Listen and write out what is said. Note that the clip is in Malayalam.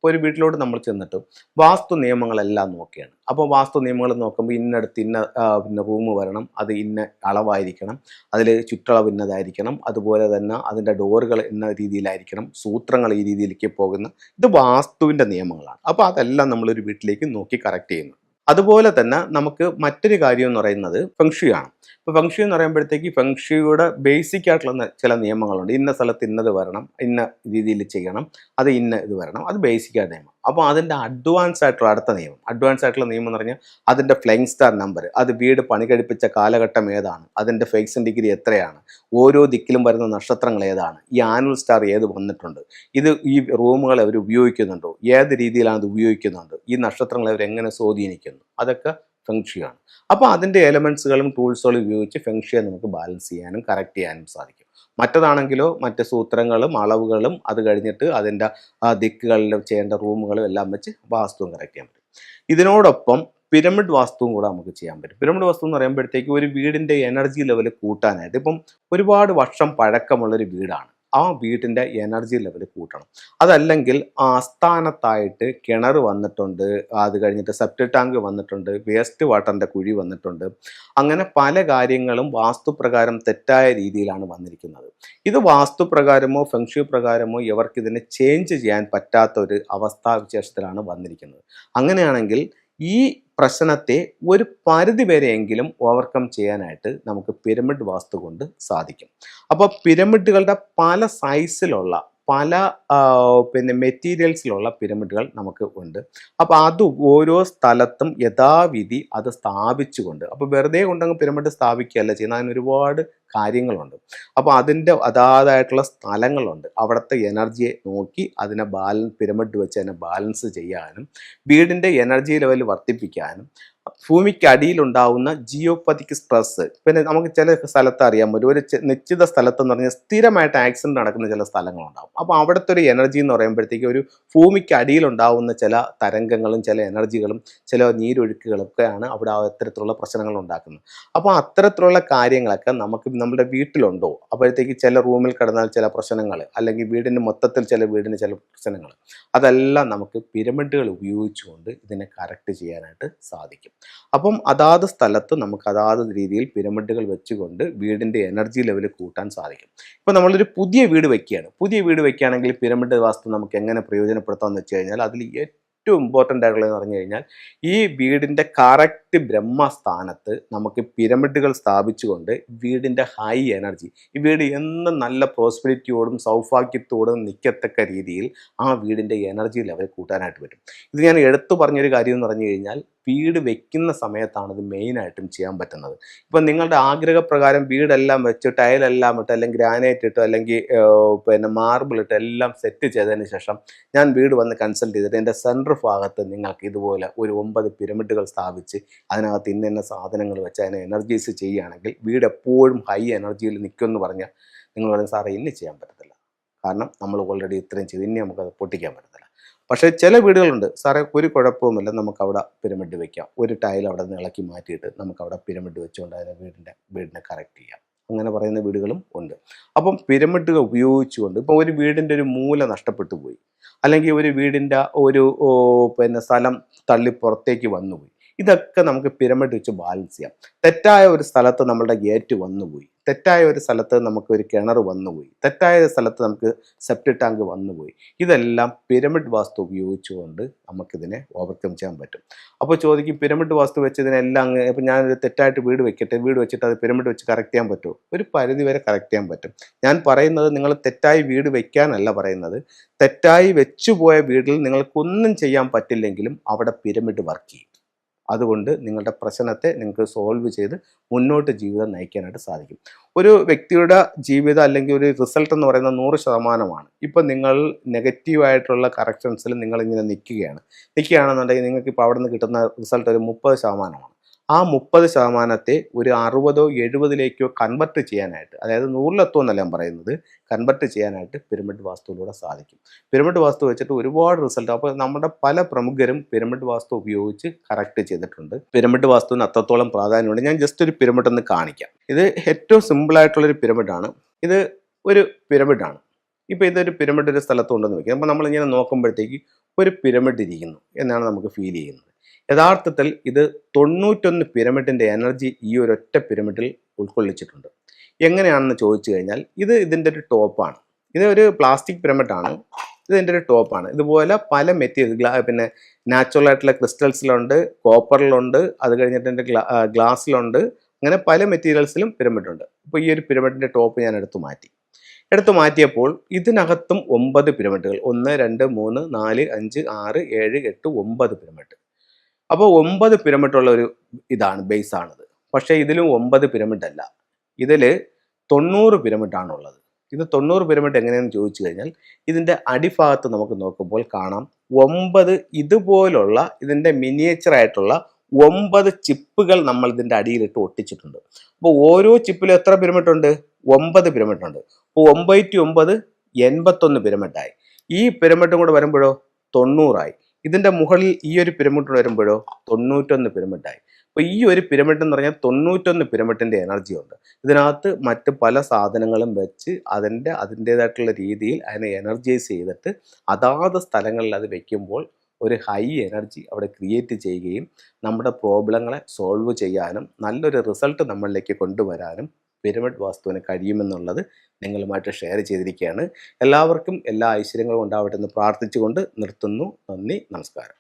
ഇപ്പോൾ ഒരു വീട്ടിലോട്ട് നമ്മൾ ചെന്നിട്ട് വാസ്തു നിയമങ്ങളെല്ലാം നോക്കിയാണ്. അപ്പോൾ വാസ്തു നിയമങ്ങൾ നോക്കുമ്പോൾ ഇന്നടുത്ത് ഇന്ന പിന്നെ റൂം വരണം, അത് ഇന്ന അളവായിരിക്കണം, അതിൽ ചുറ്റളവ് ഇന്നതായിരിക്കണം, അതുപോലെ തന്നെ അതിൻ്റെ ഡോറുകൾ ഇന്ന രീതിയിലായിരിക്കണം, സൂത്രങ്ങൾ ഈ രീതിയിലേക്ക് പോകുന്ന ഇത് വാസ്തുവിൻ്റെ നിയമങ്ങളാണ്. അപ്പോൾ അതെല്ലാം നമ്മളൊരു വീട്ടിലേക്ക് നോക്കി കറക്റ്റ് ചെയ്യുന്നു. അതുപോലെ തന്നെ നമുക്ക് മറ്റൊരു കാര്യം എന്ന് പറയുന്നത് ഫെങ്ഷു ആണ്. ഇപ്പോൾ ഫെങ്ഷു എന്ന് പറയുമ്പോഴത്തേക്ക് ഫെങ്ഷുയുടെ ബേസിക് ആയിട്ടുള്ള ചില നിയമങ്ങളുണ്ട്. ഇന്ന സ്ഥലത്ത് ഇന്നത് വരണം, ഇന്ന രീതിയിൽ ചെയ്യണം, അത് ഇന്ന ഇത് വരണം, അത് ബേസിക് ആയിട്ട് നിയമം. അപ്പോൾ അതിൻ്റെ അഡ്വാൻസ് ആയിട്ടുള്ള അടുത്ത നിയമം, അഡ്വാൻസ് ആയിട്ടുള്ള നിയമം എന്ന് പറഞ്ഞാൽ അതിൻ്റെ ഫ്ലൈങ് സ്റ്റാർ നമ്പർ, അത് വീട് പണി കഴിപ്പിച്ച കാലഘട്ടം ഏതാണ്, അതിൻ്റെ ഫേക്സൺ ഡിഗ്രി എത്രയാണ്, ഓരോ ദിക്കിലും വരുന്ന നക്ഷത്രങ്ങൾ ഏതാണ്, ഈ ആനുവൽ സ്റ്റാർ ഏത് വന്നിട്ടുണ്ട്, ഇത് ഈ റൂമുകൾ അവർ ഉപയോഗിക്കുന്നുണ്ടോ, ഏത് രീതിയിലാണ് അത് ഉപയോഗിക്കുന്നുണ്ട്, ഈ നക്ഷത്രങ്ങളെ അവർ എങ്ങനെ സ്വാധീനിക്കുന്നു, അതൊക്കെ ഫെങ്ഷിയാണ്. അപ്പോൾ അതിൻ്റെ എലമെൻസുകളും ടൂൾസുകളും ഉപയോഗിച്ച് ഫെങ്ഷിയെ നമുക്ക് ബാലൻസ് ചെയ്യാനും കറക്റ്റ് ചെയ്യാനും സാധിക്കും. മറ്റതാണെങ്കിലോ മറ്റ് സൂത്രങ്ങളും അളവുകളും അത് കഴിഞ്ഞിട്ട് അതിൻ്റെ ദിക്കുകളിൽ ചെയ്യേണ്ട റൂമുകളും എല്ലാം വെച്ച് വാസ്തുവും കറക്റ്റ് ചെയ്യാൻ പറ്റും. ഇതിനോടൊപ്പം പിരമിഡ് വാസ്തുവും കൂടെ നമുക്ക് ചെയ്യാൻ പറ്റും. പിരമിഡ് വാസ്തു എന്ന് പറയുമ്പോഴത്തേക്ക് ഒരു വീടിൻ്റെ എനർജി ലെവൽ കൂട്ടാനായിട്ട്, ഇപ്പം ഒരുപാട് വർഷം പഴക്കമുള്ളൊരു വീടാണ്, ആ വീടിൻ്റെ എനർജി ലെവൽ കൂട്ടണം. അതല്ലെങ്കിൽ ആസ്ഥാനത്തായിട്ട് കിണർ വന്നിട്ടുണ്ട്, അത് കഴിഞ്ഞിട്ട് സെപ്റ്റിക് ടാങ്ക് വന്നിട്ടുണ്ട്, വേസ്റ്റ് വാട്ടറിൻ്റെ കുഴി വന്നിട്ടുണ്ട്, അങ്ങനെ പല കാര്യങ്ങളും വാസ്തുപ്രകാരം തെറ്റായ രീതിയിലാണ് വന്നിരിക്കുന്നത്. ഇത് വാസ്തുപ്രകാരമോ ഫെങ്ഷു പ്രകാരമോ ഇവർക്കിതിനെ ചേഞ്ച് ചെയ്യാൻ പറ്റാത്ത ഒരു അവസ്ഥാവിശേഷത്തിലാണ് വന്നിരിക്കുന്നത്. അങ്ങനെയാണെങ്കിൽ ഈ പ്രശ്നത്തെ ഒരു പരിധി വരെയെങ്കിലും ഓവർകം ചെയ്യാനായിട്ട് നമുക്ക് പിരമിഡ് വാസ്തു കൊണ്ട് സാധിക്കും. അപ്പോൾ പിരമിഡുകളുടെ പല സൈസിലുള്ള പല പിന്നെ മെറ്റീരിയൽസിലുള്ള പിരമിഡുകൾ നമുക്ക് ഉണ്ട്. അപ്പോൾ അത് ഓരോ സ്ഥലത്തും യഥാവിധി അത് സ്ഥാപിച്ചുകൊണ്ട്, അപ്പോൾ വെറുതെ കൊണ്ടങ്ങ് പിരമിഡ് സ്ഥാപിക്കുകയല്ല ചെയ്യുന്നത്, അതിന് ഒരുപാട് കാര്യങ്ങളുണ്ട്. അപ്പോൾ അതിൻ്റെ അതാതായിട്ടുള്ള സ്ഥലങ്ങളുണ്ട്, അവിടുത്തെ എനർജിയെ നോക്കി അതിനെ പിരമിഡ് വെച്ച് അതിനെ ബാലൻസ് ചെയ്യാനും വീടിൻ്റെ എനർജി ലെവൽ വർദ്ധിപ്പിക്കാനും ഭൂമിക്കടിയിലുണ്ടാവുന്ന ജിയോപതിക് സ്ട്രെസ്, പിന്നെ നമുക്ക് ചില സ്ഥലത്ത് അറിയാൻ പറ്റും, ഒരു നിശ്ചിത സ്ഥലത്തെന്ന് പറഞ്ഞാൽ സ്ഥിരമായിട്ട് ആക്സിഡൻറ്റ് നടക്കുന്ന ചില സ്ഥലങ്ങളുണ്ടാകും. അപ്പോൾ അവിടുത്തെ ഒരു എനർജി എന്ന് പറയുമ്പോഴത്തേക്ക് ഒരു ഭൂമിക്കടിയിലുണ്ടാവുന്ന ചില തരംഗങ്ങളും ചില എനർജികളും ചില നീരൊഴുക്കുകളൊക്കെയാണ് അവിടെ അത്തരത്തിലുള്ള പ്രശ്നങ്ങൾ ഉണ്ടാക്കുന്നത്. അപ്പോൾ അത്തരത്തിലുള്ള കാര്യങ്ങളൊക്കെ നമുക്ക് നമ്മുടെ വീട്ടിലുണ്ടോ, അപ്പോഴത്തേക്ക് ചില റൂമിൽ കിടന്നാൽ ചില പ്രശ്നങ്ങൾ, അല്ലെങ്കിൽ വീടിന് മൊത്തത്തിൽ ചില പ്രശ്നങ്ങൾ, അതെല്ലാം നമുക്ക് പിരമിഡുകൾ ഉപയോഗിച്ചുകൊണ്ട് ഇതിനെ കറക്റ്റ് ചെയ്യാനായിട്ട് സാധിക്കും. അപ്പം അതാത് സ്ഥലത്ത് നമുക്ക് അതാത് രീതിയിൽ പിരമിഡുകൾ വെച്ചുകൊണ്ട് വീടിൻ്റെ എനർജി ലെവൽ കൂട്ടാൻ സാധിക്കും. ഇപ്പോൾ നമ്മളൊരു പുതിയ വീട് വയ്ക്കുകയാണെങ്കിൽ പിരമിഡ് വാസ്തു നമുക്ക് എങ്ങനെ പ്രയോജനപ്പെടുത്താമെന്ന് വെച്ച് കഴിഞ്ഞാൽ അതിൽ ഏറ്റവും ഇമ്പോർട്ടൻ്റ് ആയിട്ടുള്ളതെന്ന് പറഞ്ഞു കഴിഞ്ഞാൽ ഈ വീടിൻ്റെ കറക്റ്റ് ബ്രഹ്മസ്ഥാനത്ത് നമുക്ക് പിരമിഡുകൾ സ്ഥാപിച്ചുകൊണ്ട് വീടിൻ്റെ ഹൈ എനർജി, ഈ വീട് എന്നും നല്ല പ്രോസ്പെരിറ്റിയോടും സൗഭാഗ്യത്തോടും നിൽക്കത്തക്ക രീതിയിൽ ആ വീടിൻ്റെ എനർജി ലെവൽ കൂട്ടാനായിട്ട് പറ്റും. ഇത് ഞാൻ എടുത്തു പറഞ്ഞൊരു കാര്യം എന്ന് പറഞ്ഞു കഴിഞ്ഞാൽ വീട് വെക്കുന്ന സമയത്താണ് ഇത് മെയിനായിട്ടും ചെയ്യാൻ പറ്റുന്നത്. ഇപ്പം നിങ്ങളുടെ ആഗ്രഹപ്രകാരം വീടെല്ലാം വെച്ച് ടൈലെല്ലാം ഇട്ട് അല്ലെങ്കിൽ ഗ്രാനൈറ്റ് ഇട്ട് അല്ലെങ്കിൽ പിന്നെ മാർബിൾ ഇട്ട് എല്ലാം സെറ്റ് ചെയ്തതിന് ശേഷം ഞാൻ വീട് വന്ന് കൺസൾട്ട് ചെയ്തിട്ട് എൻ്റെ സെൻട്രൽ ഭാഗത്ത് നിങ്ങൾക്ക് ഇതുപോലെ ഒരു 9 പിരമിഡുകൾ സ്ഥാപിച്ച് അതിനകത്ത് ഇന്ന സാധനങ്ങൾ വെച്ച് അതിനെ എനർജൈസ് ചെയ്യുകയാണെങ്കിൽ വീട് എപ്പോഴും ഹൈ എനർജിയിൽ നിൽക്കുമെന്ന് പറഞ്ഞാൽ നിങ്ങൾ പറയും സാറേ ഇനി ചെയ്യാൻ പറ്റത്തില്ല, കാരണം നമ്മൾ ഓൾറെഡി ഇത്രയും ചെയ്ത് ഇനി നമുക്കത് പൊട്ടിക്കാൻ പറ്റത്തില്ല. പക്ഷേ ചില വീടുകളുണ്ട്, സാറേ ഒരു കുഴപ്പവുമില്ല, നമുക്കവിടെ പിരമിഡ് വെക്കാം, ഒരു ടൈൽ അവിടെ നിന്ന് ഇളക്കി മാറ്റിയിട്ട് നമുക്കവിടെ പിരമിഡ് വെച്ചുകൊണ്ട് അതിനെ വീടിനെ കറക്റ്റ് ചെയ്യാം, അങ്ങനെ പറയുന്ന വീടുകളും ഉണ്ട്. അപ്പം പിരമിഡുകൾ ഉപയോഗിച്ചുകൊണ്ട് ഇപ്പോൾ ഒരു വീടിൻ്റെ ഒരു മൂല നഷ്ടപ്പെട്ടു പോയി, അല്ലെങ്കിൽ ഒരു വീടിൻ്റെ ഒരു പിന്നെ സ്ഥലം തള്ളി പുറത്തേക്ക് വന്നുപോയി, ഇതൊക്കെ നമുക്ക് പിരമിഡ് വെച്ച് ബാലൻസ് ചെയ്യാം. തെറ്റായ ഒരു സ്ഥലത്ത് നമ്മളുടെ ഗേറ്റ് വന്നുപോയി, തെറ്റായ ഒരു സ്ഥലത്ത് നമുക്ക് ഒരു കിണർ വന്നുപോയി, തെറ്റായ സ്ഥലത്ത് നമുക്ക് സെപ്റ്റിക് ടാങ്ക് വന്നുപോയി, ഇതെല്ലാം പിരമിഡ് വാസ്തു ഉപയോഗിച്ചുകൊണ്ട് നമുക്കിതിനെ ഓവർകം ചെയ്യാൻ പറ്റും. അപ്പോൾ ചോദിക്കും പിരമിഡ് വാസ്തു വെച്ച് ഇതിനെല്ലാം ഇപ്പം ഞാനൊരു തെറ്റായിട്ട് വീട് വെച്ചിട്ട് അത് പിരമിഡ് വെച്ച് കറക്റ്റ് ചെയ്യാൻ പറ്റുമോ? ഒരു പരിധി വരെ കറക്റ്റ് ചെയ്യാൻ പറ്റും. ഞാൻ പറയുന്നത് നിങ്ങൾ തെറ്റായി വീട് വെക്കാനല്ല പറയുന്നത്, തെറ്റായി വെച്ചുപോയ വീട്ടിൽ നിങ്ങൾക്കൊന്നും ചെയ്യാൻ പറ്റില്ലെങ്കിലും അവിടെ പിരമിഡ് വർക്ക് ചെയ്യും. അതുകൊണ്ട് നിങ്ങളുടെ പ്രശ്നത്തെ നിങ്ങൾക്ക് സോൾവ് ചെയ്ത് മുന്നോട്ട് ജീവിതം നയിക്കാനായിട്ട് സാധിക്കും. ഒരു വ്യക്തിയുടെ ജീവിതം അല്ലെങ്കിൽ ഒരു റിസൾട്ട് എന്ന് പറയുന്നത് 100%. ഇപ്പം നിങ്ങൾ നെഗറ്റീവായിട്ടുള്ള കറക്ഷൻസിൽ നിങ്ങളിങ്ങനെ നിൽക്കുകയാണെന്നുണ്ടെങ്കിൽ നിങ്ങൾക്ക് ഇപ്പോൾ അവിടെ നിന്ന് കിട്ടുന്ന റിസൾട്ട് ഒരു 30%. ആ 30%ത്തെ ഒരു 60 70 കൺവെർട്ട് ചെയ്യാനായിട്ട്, അതായത് 100 ഞാൻ പറയുന്നത്, കൺവെർട്ട് ചെയ്യാനായിട്ട് പിരമിഡ് വാസ്തുവിലൂടെ സാധിക്കും. പിരമിഡ് വാസ്തു വെച്ചിട്ട് ഒരുപാട് റിസൾട്ട്, അപ്പോൾ നമ്മുടെ പല പ്രമുഖരും പിരമിഡ് വാസ്തു ഉപയോഗിച്ച് കറക്റ്റ് ചെയ്തിട്ടുണ്ട്. പിരമിഡ് വാസ്തുവിന് അത്രത്തോളം പ്രാധാന്യമുണ്ട്. ഞാൻ ജസ്റ്റ് ഒരു പിരമിഡ് ഒന്ന് കാണിക്കാം. ഇത് ഏറ്റവും സിമ്പിളായിട്ടുള്ളൊരു പിരമിഡാണ്. ഇത് ഒരു പിരമിഡാണ്. ഇപ്പോൾ ഇതൊരു പിരമിഡ് ഒരു സ്ഥലത്ത് കൊണ്ടുവന്ന് വെക്കുക. അപ്പോൾ നമ്മളിങ്ങനെ നോക്കുമ്പോഴത്തേക്ക് ഒരു പിരമിഡ് ഇരിക്കുന്നു എന്നാണ് നമുക്ക് ഫീൽ ചെയ്യുന്നത്. യഥാർത്ഥത്തിൽ ഇത് 91 പിരമിഡിൻ്റെ എനർജി ഈ ഒരൊറ്റ പിരമിഡിൽ ഉൾക്കൊള്ളിച്ചിട്ടുണ്ട്. എങ്ങനെയാണെന്ന് ചോദിച്ചു കഴിഞ്ഞാൽ ഇത് ഇതിൻ്റെ ഒരു ടോപ്പാണ്. ഇത് ഒരു പ്ലാസ്റ്റിക് പിരമിഡാണ്. ഇതിൻ്റെ ഒരു ടോപ്പാണ്. ഇതുപോലെ പല മെറ്റീരിയൽ പിന്നെ നാച്ചുറൽ ആയിട്ടുള്ള ക്രിസ്റ്റൽസിലുണ്ട്, കോപ്പറിലുണ്ട്, അത് കഴിഞ്ഞിട്ട് ഗ്ലാസ്സിലുണ്ട്, അങ്ങനെ പല മെറ്റീരിയൽസിലും പിരമിഡുണ്ട്. അപ്പോൾ ഈ ഒരു പിരമിഡിൻ്റെ ടോപ്പ് ഞാൻ എടുത്തു മാറ്റിയപ്പോൾ ഇതിനകത്തും 9 പിരമിഡുകൾ, 1 2 3 4 5 6 7 8 9 പിരമിഡ്. അപ്പോൾ 9 പിരമിഡുള്ള ഒരു ഇതാണ്, ബേസ് ആണിത്. പക്ഷേ ഇതിലും 9 പിരമിഡ് അല്ല, ഇതിൽ 90 പിരമിഡാണുള്ളത്. ഇത് 90 പിരമിഡ് എങ്ങനെയാണെന്ന് ചോദിച്ചു കഴിഞ്ഞാൽ ഇതിൻ്റെ അടിഭാഗത്ത് നമുക്ക് നോക്കുമ്പോൾ കാണാം 9 ഇതുപോലുള്ള ഇതിൻ്റെ മിനിയേച്ചർ ആയിട്ടുള്ള 9 ചിപ്പുകൾ നമ്മൾ ഇതിൻ്റെ അടിയിലിട്ട് ഒട്ടിച്ചിട്ടുണ്ട്. അപ്പോൾ ഓരോ ചിപ്പിലും എത്ര പിരമിഡ് ഉണ്ട്? 9 പിരമിഡ് ഉണ്ട്. അപ്പോൾ 9 × 9 81 പിരമിഡായി. ഈ പിരമിഡും കൂടെ വരുമ്പോഴോ 90ആയി. ഇതിൻ്റെ മുകളിൽ ഈ ഒരു പിരമിഡ് വരുമ്പോഴോ 91 പിരമിഡായി. അപ്പോൾ ഈ ഒരു പിരമിഡ് എന്ന് പറഞ്ഞാൽ 91 പിരമിഡിൻ്റെ എനർജി ഉണ്ട്. ഇതിനകത്ത് മറ്റ് പല സാധനങ്ങളും വെച്ച് അതിൻ്റേതായിട്ടുള്ള രീതിയിൽ അതിനെ എനർജൈസ് ചെയ്തിട്ട് അതാത് സ്ഥലങ്ങളിൽ അത് വെക്കുമ്പോൾ ഒരു ഹൈ എനർജി അവിടെ ക്രിയേറ്റ് ചെയ്യുകയും നമ്മുടെ പ്രോബ്ലങ്ങളെ സോൾവ് ചെയ്യാനും നല്ലൊരു റിസൾട്ട് നമ്മളിലേക്ക് കൊണ്ടുവരാനും പിരമിഡ് വാസ്തുവിന് കഴിയുമെന്നുള്ളത് നിങ്ങളുമായിട്ട് ഷെയർ ചെയ്തിരിക്കുകയാണ്. എല്ലാവർക്കും എല്ലാ ഐശ്വര്യങ്ങളും ഉണ്ടാവട്ടെ എന്ന് പ്രാർത്ഥിച്ചുകൊണ്ട് നിർത്തുന്നു. നന്ദി, നമസ്കാരം.